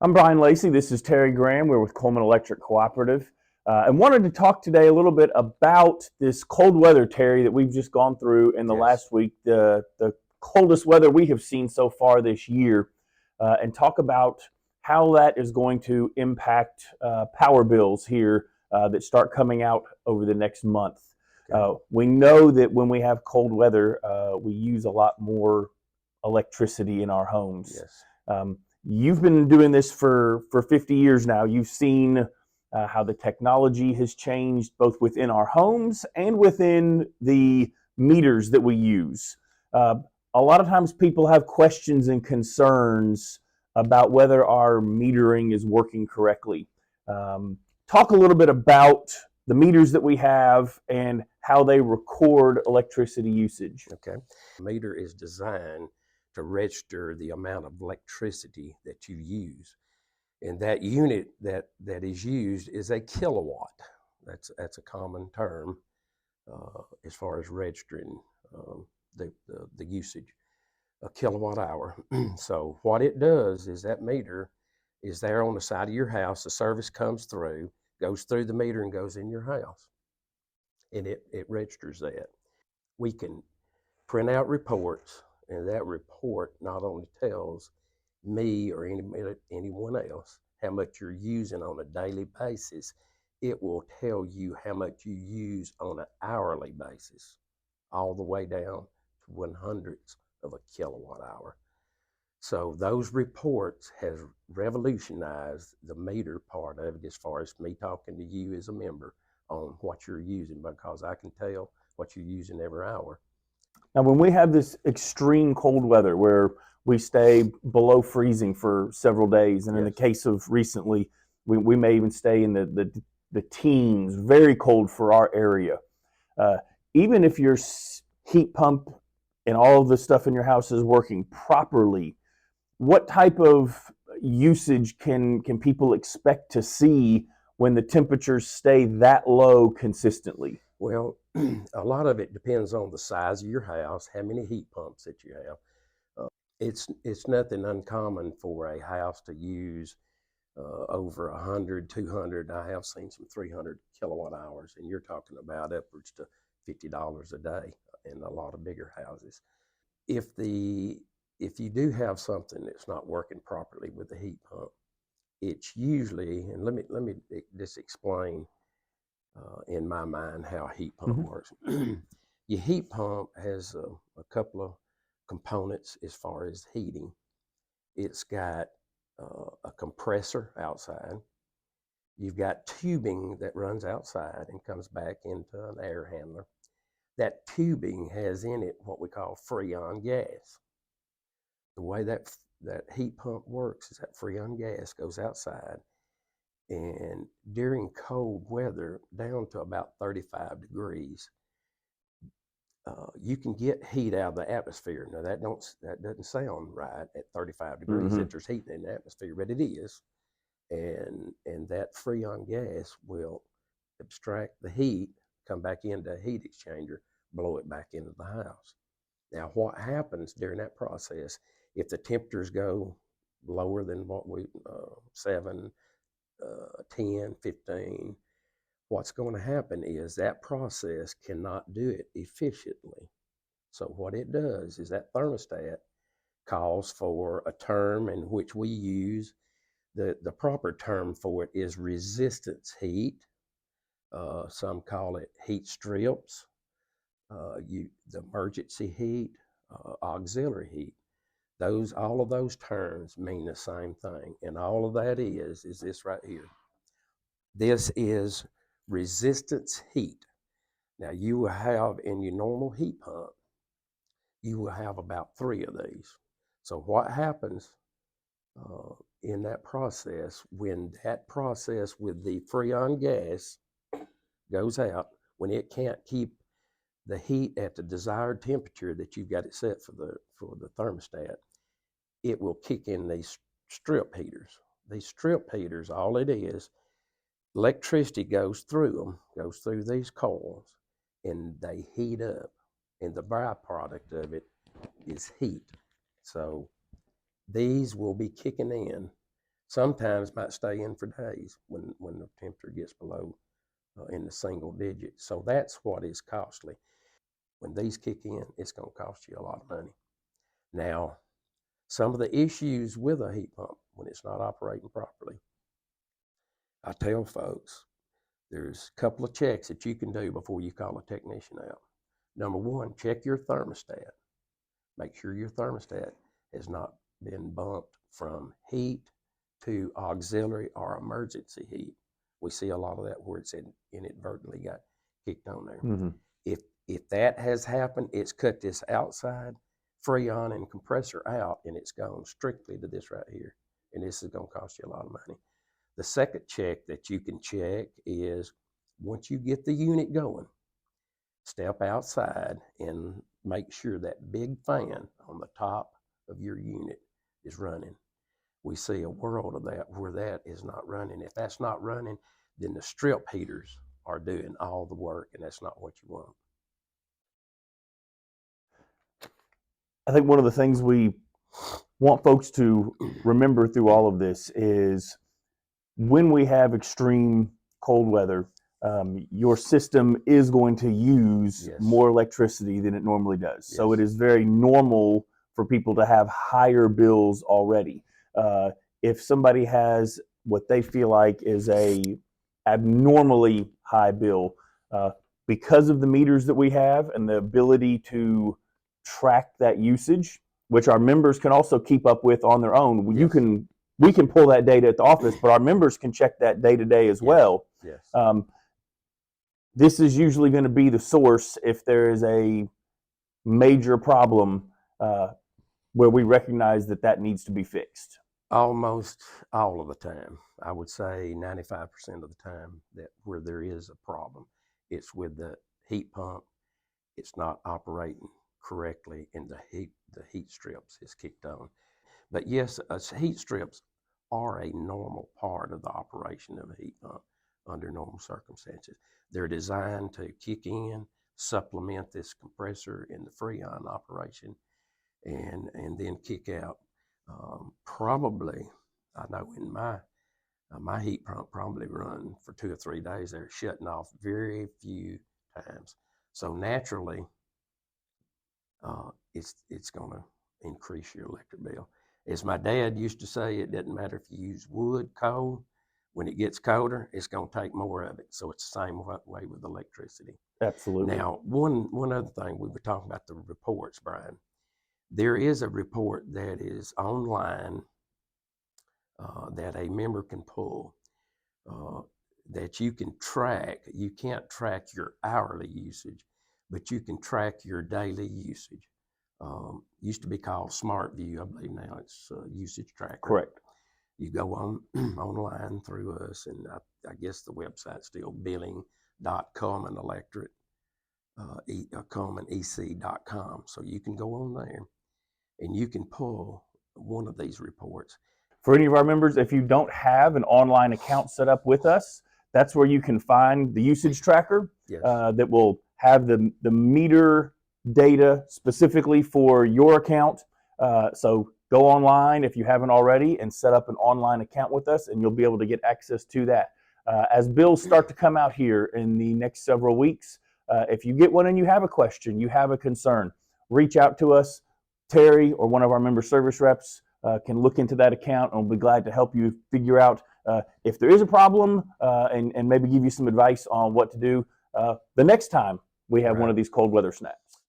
I'm Brian Lacey. This is Terry Graham. We're with Coleman Electric Cooperative, and wanted to talk today a little bit about this cold weather, Terry, that we've just gone through in the Yes. last week, the coldest weather we have seen so far this year, and talk about how that is going to impact power bills here that start coming out over the next month. Okay. We know that when we have cold weather, we use a lot more electricity in our homes. Yes. You've been doing this for 50 years now. You've seen how the technology has changed both within our homes and within the meters that we use. Uh, a lot of times people have questions and concerns about whether our metering is working correctly. Talk a little bit about the meters that we have and how they record electricity usage. Okay. A meter is designed to register the amount of electricity that you use. And that unit that is used is a kilowatt. That's a common term as far as registering the usage, a kilowatt hour. So what it does is that meter is there on the side of your house. The service comes through, goes through the meter and goes in your house. And it registers that. We can print out reports, and that report not only tells me or anyone else how much you're using on a daily basis, it will tell you how much you use on an hourly basis, all the way down to 1/100th of a kilowatt hour. So those reports has revolutionized the meter part of it as far as me talking to you as a member on what you're using, because I can tell what you're using every hour. Now, when we have this extreme cold weather where we stay below freezing for several days, and in the Yes. case of recently, we may even stay in the teens, very cold for our area. Uh, Even if your heat pump and all of the stuff in your house is working properly, what type of usage can people expect to see when the temperatures stay that low consistently? Well, a lot of it depends on the size of your house, how many heat pumps that you have. It's nothing uncommon for a house to use over 100, 200. I have seen some 300 kilowatt hours, and you're talking about upwards to $50 a day in a lot of bigger houses. If the if you do have something that's not working properly with the heat pump, it's usually, and let me just explain in my mind how a heat pump Mm-hmm. works. Your heat pump has a couple of components as far as heating. It's got a compressor outside. You've got tubing that runs outside and comes back into an air handler. That tubing has in it what we call freon gas. The way that heat pump works is that freon gas goes outside, and during cold weather, down to about 35 degrees, you can get heat out of the atmosphere. Now that doesn't sound right at 35 degrees Mm-hmm. that there's heat in the atmosphere, but it is. And that freon gas will abstract the heat, come back into a heat exchanger, blow it back into the house. Now, what happens during that process, if the temperatures go lower than what 7, 10, 15, what's going to happen is that process cannot do it efficiently. So what it does is that thermostat calls for a term in which we use. The proper term for it is resistance heat. Some call it heat strips, the emergency heat, auxiliary heat. All of those terms mean the same thing, and all of that is this right here. This is resistance heat. Now you will have in your normal heat pump, you will have about 3 of these. So what happens in that process, when that process with the freon gas goes out, when it can't keep the heat at the desired temperature that you've got it set for the thermostat, it will kick in these strip heaters. These strip heaters, all it is, electricity goes through them, goes through these coils, and they heat up. And the byproduct of it is heat. So these will be kicking in. sometimes might stay in for days when the temperature gets below in the single digits. So that's what is costly. When these kick in, it's going to cost you a lot of money. Now, some of the issues with a heat pump when it's not operating properly, I tell folks, there's a couple of checks that you can do before you call a technician out. Number one, check your thermostat. Make sure your thermostat has not been bumped from heat to auxiliary or emergency heat. We see a lot of that where it's inadvertently got kicked on there. Mm-hmm. If that has happened, it's cut this outside Freon and compressor out, and it's gone strictly to this right here. And this is going to cost you a lot of money. The second check that you can check is once you get the unit going, step outside and make sure that big fan on the top of your unit is running. We see a world of that where that is not running. If that's not running, then the strip heaters are doing all the work, and that's not what you want. I think one of the things we want folks to remember through all of this is when we have extreme cold weather, your system is going to use more electricity than it normally does. Yes. So it is very normal for people to have higher bills already. If somebody has what they feel like is a abnormally high bill, because of the meters that we have and the ability to track that usage, which our members can also keep up with on their own. Yes. We can pull that data at the office, but our members can check that day to day as well. Yes. This is usually going to be the source if there is a major problem where we recognize that needs to be fixed. Almost all of the time. I would say 95% of the time that where there is a problem, it's with the heat pump. It's not operating correctly, and the heat strips is kicked on. But yes, heat strips are a normal part of the operation of a heat pump under normal circumstances. They're designed to kick in, supplement this compressor in the Freon operation, and then kick out. Probably, I know in my heat pump probably run for 2 or 3 days. They're shutting off very few times. So naturally, it's going to increase your electric bill. As my dad used to say, it doesn't matter if you use wood, coal. When it gets colder, it's going to take more of it. So it's the same way with electricity. Absolutely. Now, one other thing, we were talking about the reports, Brian. There is a report that is online that a member can pull that you can track. You can't track your hourly usage, but you can track your daily usage. Used to be called SmartView. I believe now it's Usage Tracker. Correct. You go on online through us, and I guess the website's still billing.colemanec.com. So you can go on there and you can pull one of these reports. For any of our members, if you don't have an online account set up with us, that's where you can find the usage tracker. Yes. That will have the meter data specifically for your account. So go online if you haven't already and set up an online account with us, and you'll be able to get access to that. As bills start to come out here in the next several weeks, if you get one and you have a question, you have a concern, reach out to us. Terry or one of our member service reps can look into that account, and we'll be glad to help you figure out if there is a problem and maybe give you some advice on what to do the next time we have one of these cold weather snaps.